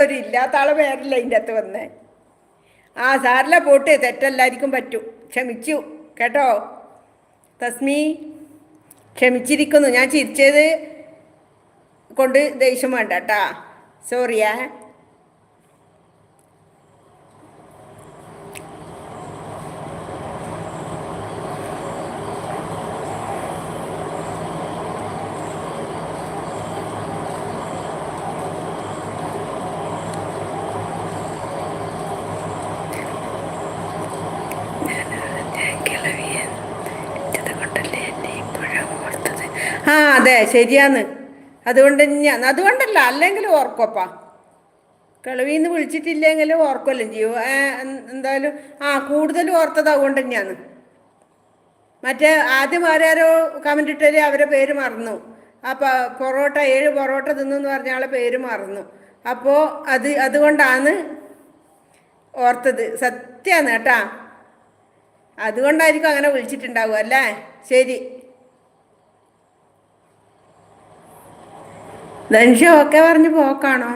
ഒരു ഇല്ലാത്ത ആളെ പേരല്ല അതിൻ്റെ അകത്ത് വന്നേ. ആ സാറില്ല, പോട്ട് തെറ്റെല്ലാവർക്കും പറ്റും. ക്ഷമിച്ചു കേട്ടോ തസ്മി, ക്ഷമിച്ചിരിക്കുന്നു. ഞാൻ ചിരിച്ചത് കൊണ്ട് ദേഷ്യം വേണ്ട കേട്ടാ, സോറിയേ. ആ അതെ ശരിയാന്ന്. അതുകൊണ്ടല്ല, അല്ലെങ്കിലും ഓർക്കോപ്പാ. കിളവിന്ന് വിളിച്ചിട്ടില്ലെങ്കിലും ഓർക്കുമല്ലോ ചെയ്യൂ. എന്തായാലും കൂടുതലും ഓർത്തത് അതുകൊണ്ട് തന്നെയാണ്. മറ്റേ ആദ്യം ആരോ കമൻ്റ് ഇട്ടാല് അവരെ പേര് മറന്നു. ആ പൊറോട്ട 7 പൊറോട്ട തിന്നു പറഞ്ഞ ആളെ പേര് മറന്നു. അപ്പോൾ അതുകൊണ്ടാണ് ഓർത്തത്. സത്യമാണ് കേട്ടാ, അതുകൊണ്ടായിരിക്കും അങ്ങനെ വിളിച്ചിട്ടുണ്ടാവുക അല്ലേ. ശരി ധനുഷ ഓക്കെ പറഞ്ഞ് പോക്കാണോ?